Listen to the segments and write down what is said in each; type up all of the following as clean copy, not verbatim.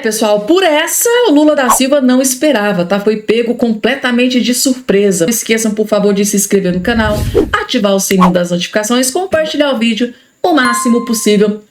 Pessoal, por essa, o Lula da Silva não esperava, tá? Foi pego completamente de surpresa. Não esqueçam, por favor, de se inscrever no canal, ativar o sininho das notificações, compartilhar o vídeo o máximo possível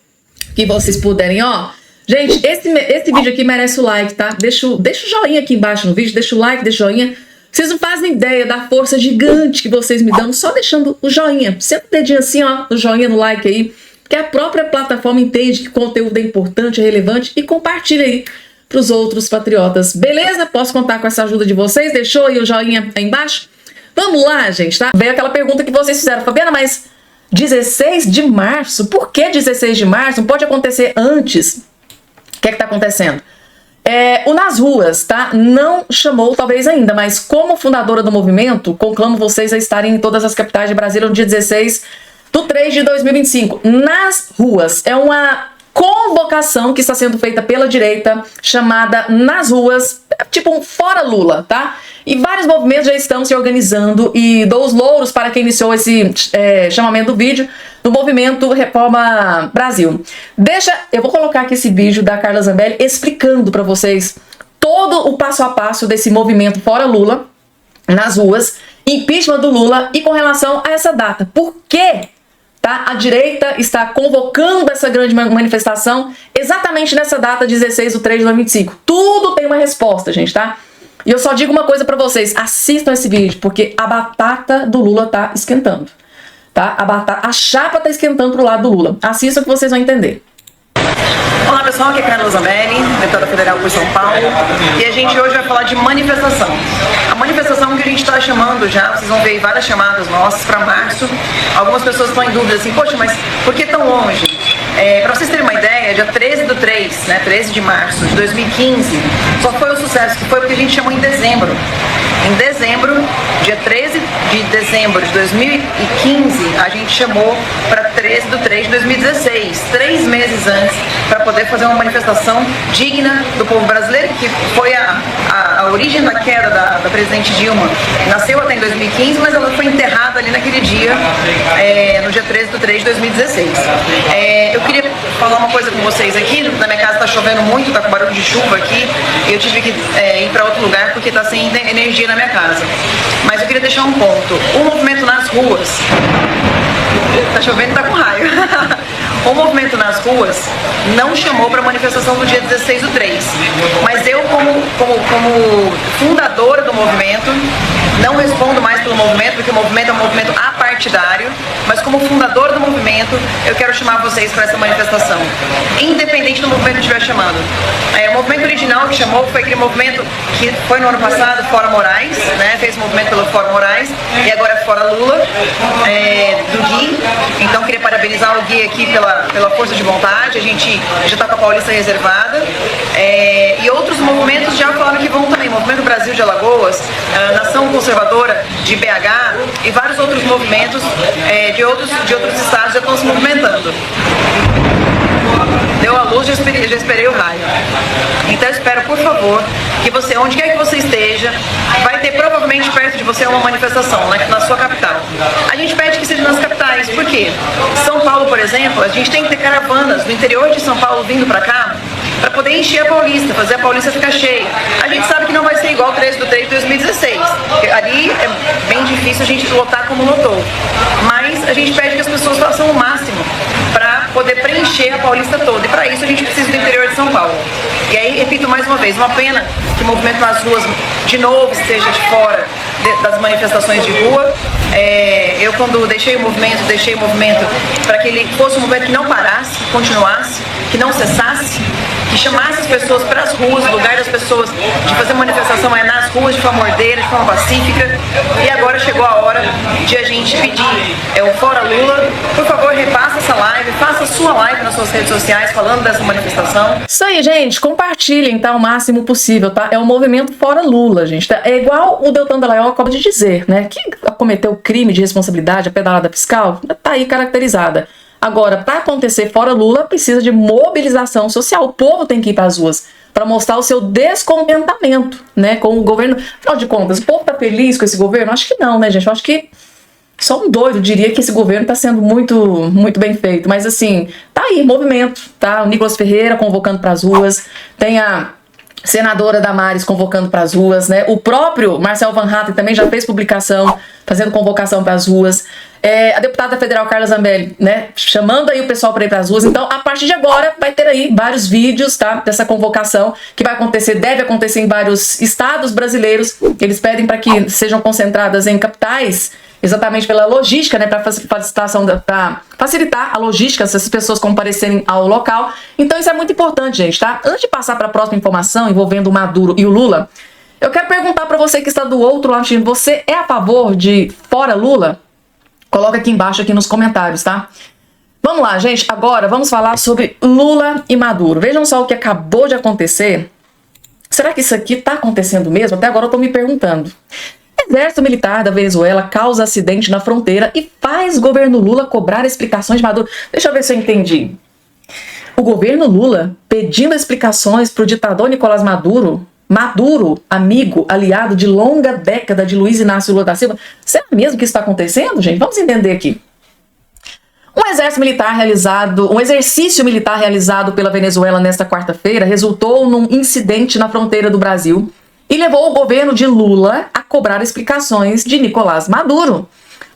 que vocês puderem, ó. Gente, esse vídeo aqui merece o like, tá? Deixa o joinha aqui embaixo no vídeo, deixa o like, deixa o joinha. Vocês não fazem ideia da força gigante que vocês me dão só deixando o joinha. Senta o dedinho assim, ó, no joinha, no like aí. Que a própria plataforma entende que o conteúdo é importante, é relevante e compartilha aí para os outros patriotas. Beleza? Posso contar com essa ajuda de vocês? Deixou aí o joinha aí embaixo? Vamos lá, gente, tá? Veio aquela pergunta que vocês fizeram. Fabiana, mas 16 de março? Por que 16 de março? Não pode acontecer antes? O que é que tá acontecendo? O Nas Ruas, tá? Não chamou, talvez ainda, mas como fundadora do movimento, conclamo vocês a estarem em todas as capitais de Brasília no dia 16/3/2025. Nas Ruas. É uma convocação que está sendo feita pela direita, chamada Nas Ruas, tipo um Fora Lula, tá? E vários movimentos já estão se organizando e dou os louros para quem iniciou esse chamamento do vídeo do movimento Reforma Brasil. Eu vou colocar aqui esse vídeo da Carla Zambelli explicando para vocês todo o passo a passo desse movimento Fora Lula, nas ruas, impeachment do Lula e com relação a essa data. Por quê? Tá? A direita está convocando essa grande manifestação exatamente nessa data, 16/3/2025. Tudo tem uma resposta, gente, tá? E eu só digo uma coisa pra vocês, assistam esse vídeo, porque a batata do Lula tá esquentando, tá? A chapa tá esquentando pro lado do Lula. Assistam que vocês vão entender. Olá pessoal, aqui é Carla Zambelli, deputada federal por São Paulo, e a gente hoje vai falar de manifestação. A manifestação que a gente está chamando já, vocês vão ver várias chamadas nossas para março. Algumas pessoas estão em dúvida assim, poxa, mas por que tão longe? Para vocês terem uma ideia, dia 13/3, né, 13 de março de 2015, só foi o sucesso que foi porque a gente chamou em dezembro. Em dezembro, dia 13 de dezembro de 2015, a gente chamou para 13/3 de 2016, 3 meses antes, para poder fazer uma manifestação digna do povo brasileiro, que foi a origem da queda da presidente Dilma. Nasceu até em 2015, mas ela foi enterrada ali naquele dia, no dia 13/3 de 2016. Eu queria falar uma coisa com vocês aqui. Na minha casa está chovendo muito, está com barulho de chuva aqui, e eu tive que ir para outro lugar porque está sem energia na minha casa. Mas eu queria deixar um ponto. O movimento nas ruas, tá chovendo e tá com raio. O movimento nas ruas não chamou para a manifestação do dia 16/3, mas eu como fundadora do movimento, não respondo mais pelo movimento, porque o movimento é um movimento apartidário, mas como fundadora do movimento, eu quero chamar vocês para essa manifestação, independente do movimento que estiver chamando. O movimento original que chamou foi aquele movimento que foi no ano passado, Fora Moraes, né? Fez o movimento pelo Fora Moraes, e agora é Fora Lula, do Gui. Então queria parabenizar o Gui aqui pela força de vontade. A gente já está com a Paulista reservada, e outros movimentos já falaram que vão também. Movimento Brasil de Alagoas, Nação Conservadora de BH e vários outros movimentos de outros estados já estão se movimentando. Deu a luz, já esperei o raio. Então eu espero, por favor, que você, onde quer que você esteja, vai ter provavelmente perto de você uma manifestação na sua capital. A gente pede que seja nas capitais, por quê? São Paulo, por exemplo, a gente tem que ter caravanas no interior de São Paulo vindo pra cá, para poder encher a Paulista, fazer a Paulista ficar cheia. A gente sabe que não vai ser igual 13/3 de 2016, porque ali é bem difícil a gente lotar como lotou. Mas a gente pede que as pessoas façam o máximo para poder preencher a Paulista toda, e para isso a gente precisa do interior de São Paulo. E aí, repito mais uma vez, uma pena que o movimento nas ruas, de novo, esteja de fora das manifestações de rua. Eu, quando deixei o movimento para que ele fosse um movimento que não parasse, que continuasse, que não cessasse, que chamasse as pessoas para as ruas. O lugar das pessoas de fazer manifestação é nas ruas, de forma ordeira, de forma pacífica. E agora chegou a hora de a gente pedir o Fora Lula. Por favor, repassa essa live, faça a sua live nas suas redes sociais falando dessa manifestação. Isso aí, gente, compartilhem, tá, o máximo possível, tá? É o movimento Fora Lula, gente, tá? É igual o Deltan Dallagnol acaba de dizer, né? Que cometeu crime de responsabilidade, a pedalada fiscal, tá aí caracterizada. Agora, para acontecer Fora Lula, precisa de mobilização social. O povo tem que ir para as ruas para mostrar o seu descontentamento, né, com o governo. Afinal de contas, o povo tá feliz com esse governo? Acho que não, né, gente? Eu acho que só um doido diria que esse governo está sendo muito bem feito. Mas assim, tá aí, movimento, tá? O Nicolas Ferreira convocando para as ruas, tem a senadora Damares convocando para as ruas, né? O próprio Marcel Van Hatten também já fez publicação, fazendo convocação para as ruas. A deputada federal Carla Zambelli, né? Chamando aí o pessoal para ir para as ruas. Então, a partir de agora, vai ter aí vários vídeos, tá? Dessa convocação que vai acontecer, deve acontecer em vários estados brasileiros. Eles pedem para que sejam concentradas em capitais, exatamente pela logística, né, para facilitar a logística, se as pessoas comparecerem ao local. Então isso é muito importante, gente, tá? Antes de passar para a próxima informação envolvendo o Maduro e o Lula, eu quero perguntar para você que está do outro lado, você é a favor de fora Lula? Coloca aqui embaixo, aqui nos comentários, tá? Vamos lá, gente, agora vamos falar sobre Lula e Maduro. Vejam só o que acabou de acontecer. Será que isso aqui tá acontecendo mesmo? Até agora eu tô me perguntando. Exército militar da Venezuela causa acidente na fronteira e faz governo Lula cobrar explicações de Maduro. Deixa eu ver se eu entendi. O governo Lula pedindo explicações para o ditador Nicolás Maduro, amigo, aliado de longa década de Luiz Inácio Lula da Silva. Será mesmo que isso está acontecendo, gente? Vamos entender aqui. Um exercício militar realizado pela Venezuela nesta quarta-feira resultou num incidente na fronteira do Brasil e levou o governo de Lula a cobrar explicações de Nicolás Maduro.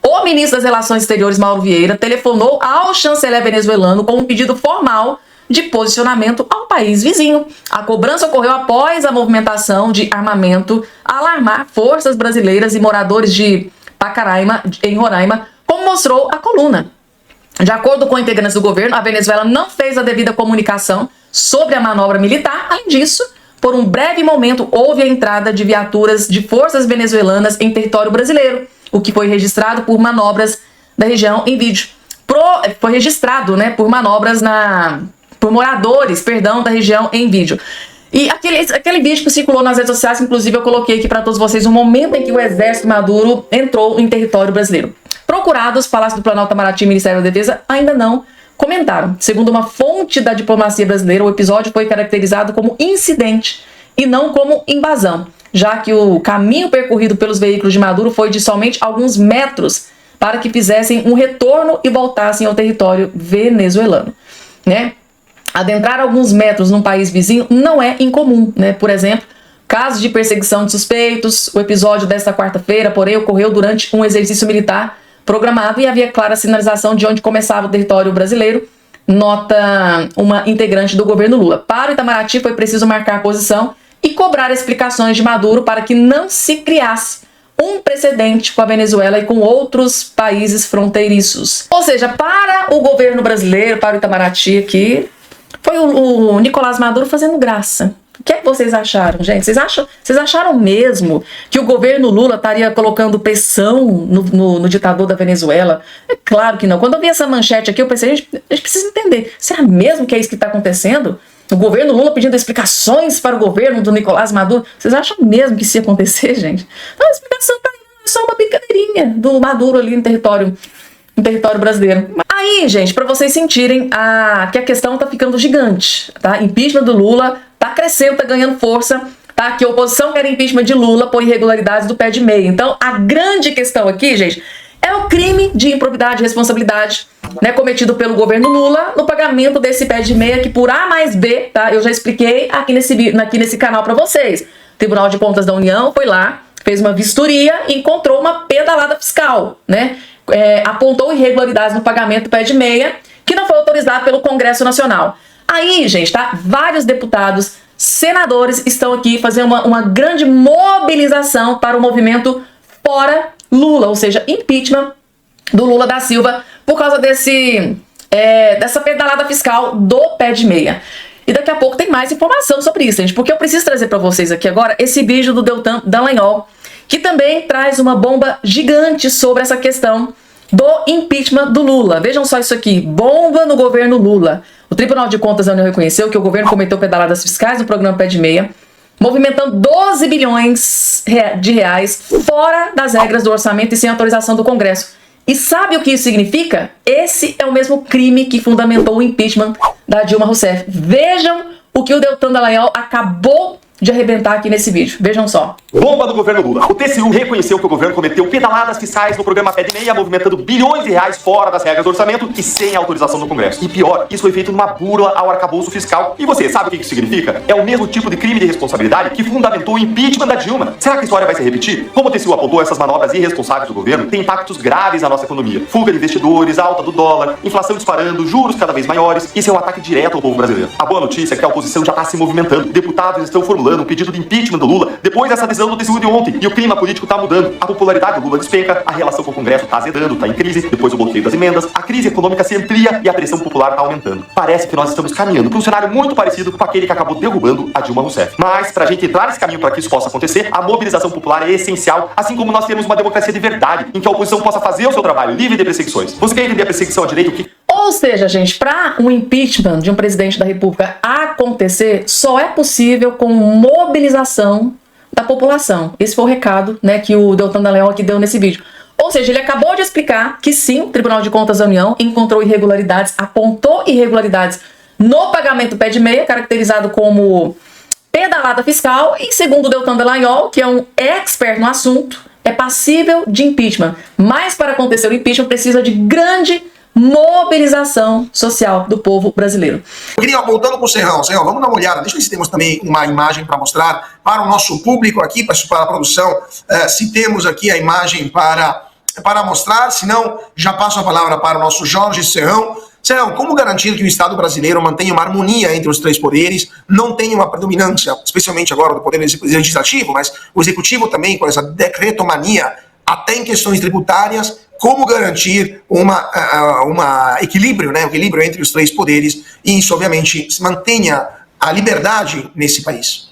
O ministro das Relações Exteriores, Mauro Vieira, telefonou ao chanceler venezuelano com um pedido formal de posicionamento ao país vizinho. A cobrança ocorreu após a movimentação de armamento alarmar forças brasileiras e moradores de Pacaraima, em Roraima, como mostrou a coluna. De acordo com integrantes do governo, a Venezuela não fez a devida comunicação sobre a manobra militar. Além disso, por um breve momento, houve a entrada de viaturas de forças venezuelanas em território brasileiro, o que foi registrado por manobras da região em vídeo. Foi registrado, né, por manobras por moradores, da região em vídeo. E aquele vídeo que circulou nas redes sociais, inclusive eu coloquei aqui para todos vocês o momento em que o exército Maduro entrou em território brasileiro. Procurados, Palácio do Planalto, Itamaraty e Ministério da Defesa ainda não comentaram. Segundo uma fonte da diplomacia brasileira, o episódio foi caracterizado como incidente e não como invasão, já que o caminho percorrido pelos veículos de Maduro foi de somente alguns metros para que fizessem um retorno e voltassem ao território venezuelano, né? Adentrar alguns metros num país vizinho não é incomum, né? Por exemplo, casos de perseguição de suspeitos. O episódio desta quarta-feira, porém, ocorreu durante um exercício militar programado e havia clara sinalização de onde começava o território brasileiro, nota uma integrante do governo Lula. Para o Itamaraty foi preciso marcar posição e cobrar explicações de Maduro para que não se criasse um precedente com a Venezuela e com outros países fronteiriços. Ou seja, para o governo brasileiro, para o Itamaraty aqui, foi o Nicolás Maduro fazendo graça. O que é que vocês acharam, gente? Vocês acharam mesmo que o governo Lula estaria colocando pressão no ditador da Venezuela? É claro que não. Quando eu vi essa manchete aqui, eu pensei, a gente precisa entender. Será mesmo que é isso que está acontecendo? O governo Lula pedindo explicações para o governo do Nicolás Maduro? Vocês acham mesmo que isso ia acontecer, gente? Não, a explicação está aí, é só uma brincadeirinha do Maduro ali no território brasileiro. Aí, gente, para vocês sentirem que a questão tá ficando gigante, tá? Impeachment do Lula tá crescendo, tá ganhando força, tá? Que a oposição quer impeachment de Lula por irregularidades do pé de meia. Então, a grande questão aqui, gente, é o crime de improbidade e responsabilidade, né, cometido pelo governo Lula no pagamento desse pé de meia que por A mais B, tá? Eu já expliquei aqui nesse canal para vocês. O Tribunal de Contas da União foi lá, fez uma vistoria e encontrou uma pedalada fiscal, né? Apontou irregularidades no pagamento do pé de meia, que não foi autorizado pelo Congresso Nacional. Aí, gente, tá? Vários deputados, senadores estão aqui fazendo uma grande mobilização para o movimento fora Lula, ou seja, impeachment do Lula da Silva, por causa dessa pedalada fiscal do pé de meia. E daqui a pouco tem mais informação sobre isso, gente, porque eu preciso trazer para vocês aqui agora esse vídeo do Deltan Dallagnol, que também traz uma bomba gigante sobre essa questão do impeachment do Lula. Vejam só isso aqui, bomba no governo Lula. O Tribunal de Contas da União reconheceu que o governo cometeu pedaladas fiscais no programa Pé de Meia, movimentando 12 bilhões de reais fora das regras do orçamento e sem autorização do Congresso. E sabe o que isso significa? Esse é o mesmo crime que fundamentou o impeachment da Dilma Rousseff. Vejam o que o Deltan Dallagnol acabou de arrebentar aqui nesse vídeo. Vejam só. Bomba do governo Lula. O TCU reconheceu que o governo cometeu pedaladas fiscais no programa Pé de Meia, movimentando bilhões de reais fora das regras do orçamento e sem autorização do Congresso. E pior, isso foi feito numa burla ao arcabouço fiscal. E você sabe o que isso significa? É o mesmo tipo de crime de responsabilidade que fundamentou o impeachment da Dilma. Será que a história vai se repetir? Como o TCU apontou, essas manobras irresponsáveis do governo têm impactos graves na nossa economia. Fuga de investidores, alta do dólar, inflação disparando, juros cada vez maiores. Isso é um ataque direto ao povo brasileiro. A boa notícia é que a oposição já está se movimentando. Deputados estão formulando um pedido de impeachment do Lula depois dessa decisão do TCU de ontem. E o clima político está mudando. A popularidade do Lula despenca, a relação com o Congresso está azedando, está em crise, depois do bloqueio das emendas, a crise econômica se amplia e a pressão popular está aumentando. Parece que nós estamos caminhando para um cenário muito parecido com aquele que acabou derrubando a Dilma Rousseff. Mas, para a gente entrar nesse caminho para que isso possa acontecer, a mobilização popular é essencial, assim como nós temos uma democracia de verdade, em que a oposição possa fazer o seu trabalho livre de perseguições. Você quer entender a perseguição à direita? O que... Ou seja, gente, para um impeachment de um presidente da República acontecer, só é possível com mobilização da população. Esse foi o recado, né, que o Deltan Dallagnol aqui deu nesse vídeo. Ou seja, ele acabou de explicar que sim, o Tribunal de Contas da União encontrou irregularidades, apontou irregularidades no pagamento pé de meia, caracterizado como pedalada fiscal, e segundo o Deltan Dallagnol, que é um expert no assunto, é passível de impeachment. Mas para acontecer o impeachment precisa de grande mobilização social do povo brasileiro. Eu queria, voltando para o Serrão, vamos dar uma olhada, deixa eu ver se temos também uma imagem para mostrar para o nosso público aqui, para a produção, se temos aqui a imagem para mostrar, se não, já passo a palavra para o nosso Jorge Serrão. Serrão, como garantir que o Estado brasileiro mantenha uma harmonia entre os três poderes, não tenha uma predominância, especialmente agora do poder legislativo, mas o executivo também, com essa decretomania, até em questões tributárias, como garantir equilíbrio, né, um equilíbrio entre os três poderes e isso, obviamente, se mantenha a liberdade nesse país?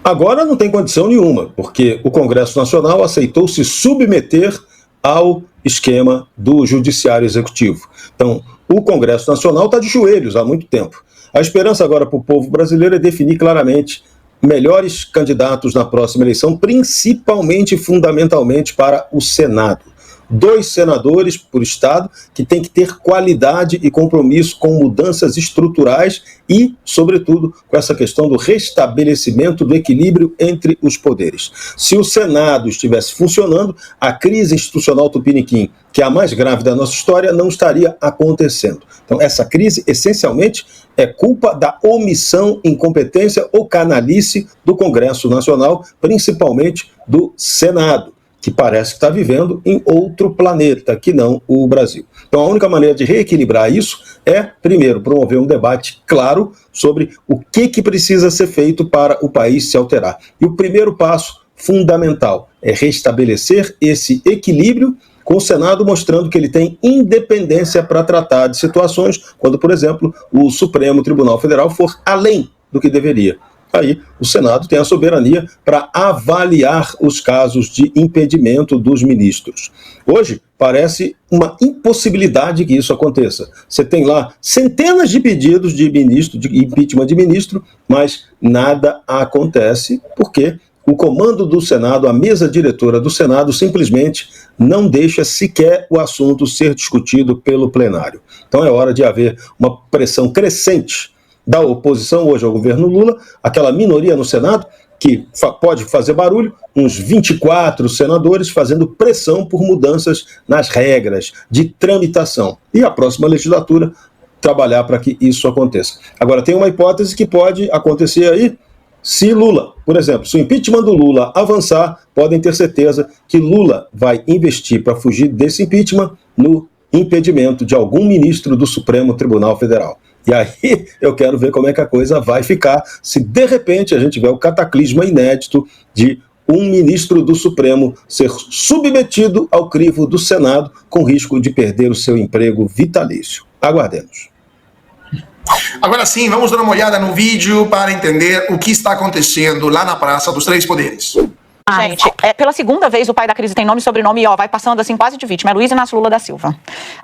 Agora não tem condição nenhuma, porque o Congresso Nacional aceitou se submeter ao esquema do Judiciário Executivo. Então, o Congresso Nacional está de joelhos há muito tempo. A esperança agora para o povo brasileiro é definir claramente melhores candidatos na próxima eleição, principalmente, fundamentalmente, para o Senado. 2 senadores por estado que tem que ter qualidade e compromisso com mudanças estruturais e, sobretudo, com essa questão do restabelecimento do equilíbrio entre os poderes. Se o Senado estivesse funcionando, a crise institucional tupiniquim, que é a mais grave da nossa história, não estaria acontecendo. Então, essa crise, essencialmente, é culpa da omissão, incompetência ou canalice do Congresso Nacional, principalmente do Senado, que parece que está vivendo em outro planeta, que não o Brasil. Então a única maneira de reequilibrar isso é, primeiro, promover um debate claro sobre o que precisa ser feito para o país se alterar. E o primeiro passo fundamental é restabelecer esse equilíbrio com o Senado mostrando que ele tem independência para tratar de situações quando, por exemplo, o Supremo Tribunal Federal for além do que deveria. Aí o Senado tem a soberania para avaliar os casos de impedimento dos ministros. Hoje parece uma impossibilidade que isso aconteça. Você tem lá centenas de pedidos de ministro, de impeachment de ministro, mas nada acontece porque o comando do Senado, a mesa diretora do Senado, simplesmente não deixa sequer o assunto ser discutido pelo plenário. Então é hora de haver uma pressão crescente da oposição hoje ao governo Lula, aquela minoria no Senado que pode fazer barulho, uns 24 senadores fazendo pressão por mudanças nas regras de tramitação. E a próxima legislatura trabalhar para que isso aconteça. Agora, tem uma hipótese que pode acontecer aí, se Lula, por exemplo, se o impeachment do Lula avançar, podem ter certeza que Lula vai investir para fugir desse impeachment no impedimento de algum ministro do Supremo Tribunal Federal. E aí eu quero ver como é que a coisa vai ficar se de repente a gente tiver o cataclisma inédito de um ministro do Supremo ser submetido ao crivo do Senado com risco de perder o seu emprego vitalício. Aguardemos. Agora sim, vamos dar uma olhada no vídeo para entender o que está acontecendo lá na Praça dos Três Poderes. Gente, pela segunda vez o pai da crise tem nome e sobrenome e vai passando assim quase de vítima, é Luiz Inácio Lula da Silva.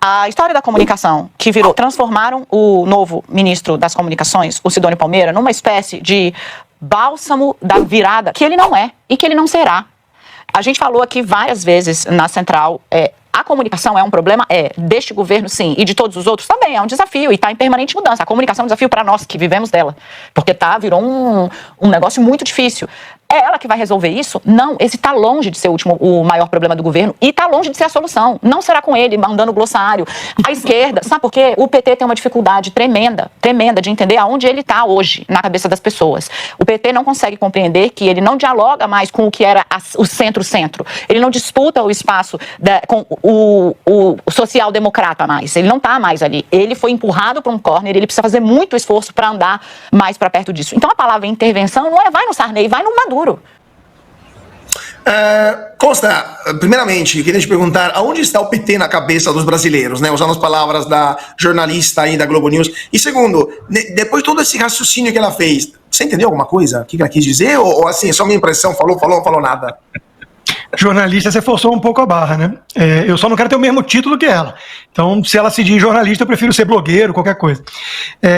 A história da comunicação que transformaram o novo ministro das comunicações, o Sidônio Palmeira, numa espécie de bálsamo da virada, que ele não é e que ele não será. A gente falou aqui várias vezes na Central, a comunicação é um problema? Deste governo sim, e de todos os outros também, é um desafio e está em permanente mudança. A comunicação é um desafio para nós que vivemos dela, porque virou um negócio muito difícil. É ela que vai resolver isso? Não, esse está longe de ser o maior problema do governo e está longe de ser a solução. Não será com ele mandando glossário. A esquerda, sabe por quê? O PT tem uma dificuldade tremenda de entender aonde ele está hoje na cabeça das pessoas. O PT não consegue compreender que ele não dialoga mais com o que era o centro-centro. Ele não disputa o espaço com o social-democrata mais. Ele não está mais ali. Ele foi empurrado para um corner, ele precisa fazer muito esforço para andar mais para perto disso. Então a palavra intervenção não é vai no Sarney, vai no Maduro. Costa, primeiramente, queria te perguntar, aonde está o PT na cabeça dos brasileiros, né? Usando as palavras da jornalista aí da Globo News. E segundo, depois de todo esse raciocínio que ela fez, você entendeu alguma coisa? O que ela quis dizer? Ou assim, só minha impressão, falou, não falou nada? Jornalista, você forçou um pouco a barra, né? Eu só não quero ter o mesmo título que ela. Então, se ela se diz jornalista, eu prefiro ser blogueiro, qualquer coisa.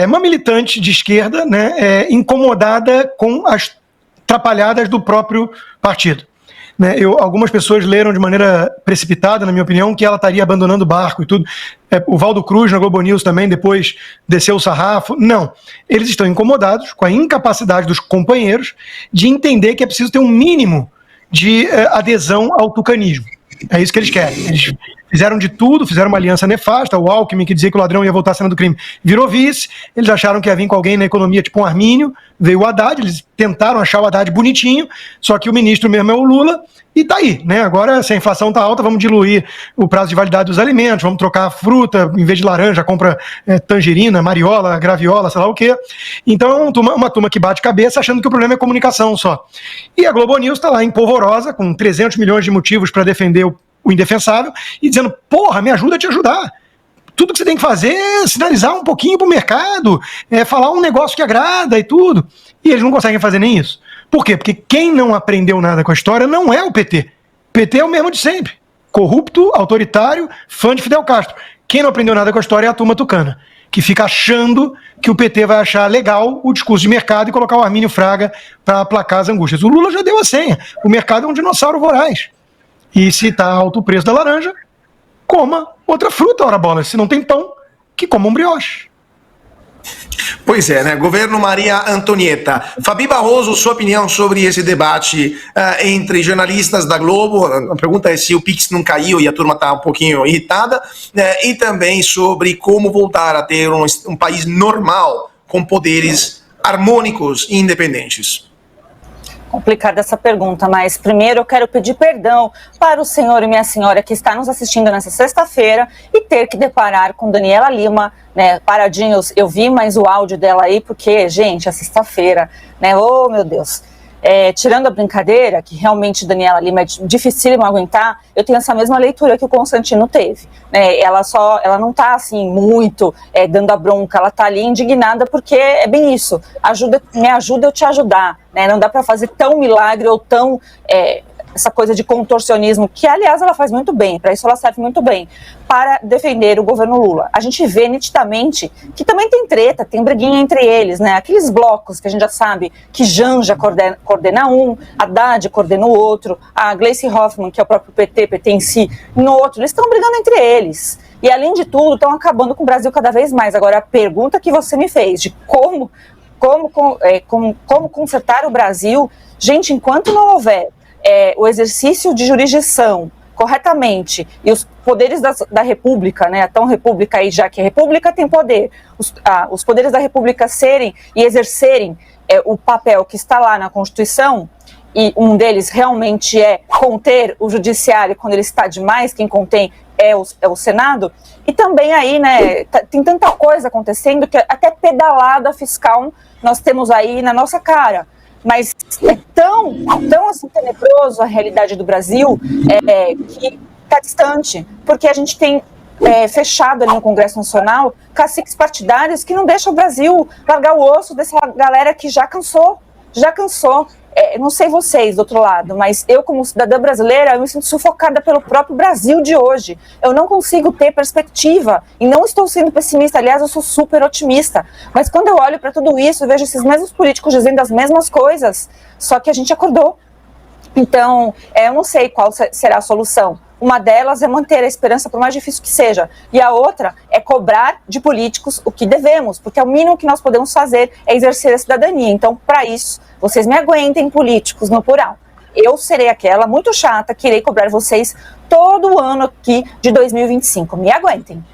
Uma militante de esquerda, né, incomodada com as atrapalhadas do próprio partido. Algumas pessoas leram de maneira precipitada, na minha opinião, que ela estaria abandonando o barco e tudo. O Valdo Cruz, na Globo News, também depois desceu o sarrafo. Não. Eles estão incomodados com a incapacidade dos companheiros de entender que é preciso ter um mínimo de adesão ao tucanismo. É isso que eles querem. Eles fizeram de tudo, fizeram uma aliança nefasta. O Alckmin, que dizia que o ladrão ia voltar à cena do crime, virou vice. Eles acharam que ia vir com alguém na economia, tipo um Armínio. Veio o Haddad, eles tentaram achar o Haddad bonitinho, só que o ministro mesmo é o Lula, e tá aí, né? Agora, se a inflação tá alta, vamos diluir o prazo de validade dos alimentos, vamos trocar a fruta, em vez de laranja, compra tangerina, mariola, graviola, sei lá o quê. Então, uma turma que bate cabeça achando que o problema é comunicação só. E a Globo News tá lá empolvorosa, com 300 milhões de motivos para defender o indefensável, e dizendo, porra, me ajuda a te ajudar. Tudo que você tem que fazer é sinalizar um pouquinho pro mercado, falar um negócio que agrada e tudo. E eles não conseguem fazer nem isso. Por quê? Porque quem não aprendeu nada com a história não é o PT. O PT é o mesmo de sempre. Corrupto, autoritário, fã de Fidel Castro. Quem não aprendeu nada com a história é a turma tucana, que fica achando que o PT vai achar legal o discurso de mercado e colocar o Armínio Fraga para aplacar as angústias. O Lula já deu a senha. O mercado é um dinossauro voraz. E se está alto o preço da laranja, coma outra fruta, ora bola. Se não tem pão, que coma um brioche. Pois é, né? Governo Maria Antonieta. Fabi Barroso, sua opinião sobre esse debate entre jornalistas da Globo. A pergunta é se o Pix não caiu e a turma está um pouquinho irritada. E também sobre como voltar a ter um país normal, com poderes harmônicos e independentes. Complicada essa pergunta, mas primeiro eu quero pedir perdão para o senhor e minha senhora que está nos assistindo nessa sexta-feira e ter que deparar com Daniela Lima, né, paradinhos, eu vi mais o áudio dela aí, porque, gente, é sexta-feira, né, oh meu Deus. Tirando a brincadeira, que realmente Daniela Lima é dificílimo aguentar, eu tenho essa mesma leitura que o Constantino teve, né? Ela não está assim muito dando a bronca, ela está ali indignada porque é bem isso, me ajuda eu te ajudar, né? Não dá para fazer tão milagre ou tão essa coisa de contorcionismo, que aliás ela faz muito bem, para isso ela serve muito bem, para defender o governo Lula. A gente vê nitidamente que também tem treta, tem briguinha entre eles, né? Aqueles blocos que a gente já sabe que Janja coordena um, Haddad coordena o outro, a Gleice Hoffmann, que é o próprio PT em si, no outro, eles estão brigando entre eles. E além de tudo, estão acabando com o Brasil cada vez mais. Agora, a pergunta que você me fez de como consertar o Brasil, gente, enquanto não houver o exercício de jurisdição corretamente e os poderes da República, né, a tão República aí, já que a República tem poder, os poderes da República serem e exercerem o papel que está lá na Constituição, e um deles realmente é conter o judiciário quando ele está demais, quem contém é o Senado, e também aí, né, tem tanta coisa acontecendo que até pedalada fiscal nós temos aí na nossa cara. Mas é tão assim, tenebroso a realidade do Brasil que está distante, porque a gente tem fechado ali no Congresso Nacional caciques partidários que não deixam o Brasil largar o osso dessa galera que já cansou. Não sei vocês do outro lado, mas eu como cidadã brasileira, eu me sinto sufocada pelo próprio Brasil de hoje. Eu não consigo ter perspectiva e não estou sendo pessimista, aliás, eu sou super otimista. Mas quando eu olho para tudo isso, eu vejo esses mesmos políticos dizendo as mesmas coisas, só que a gente acordou. Então, eu não sei qual será a solução. Uma delas é manter a esperança, por mais difícil que seja. E a outra é cobrar de políticos o que devemos, porque é o mínimo que nós podemos fazer é exercer a cidadania. Então, para isso, vocês me aguentem, políticos, no plural. Eu serei aquela muito chata que irei cobrar vocês todo o ano aqui de 2025. Me aguentem.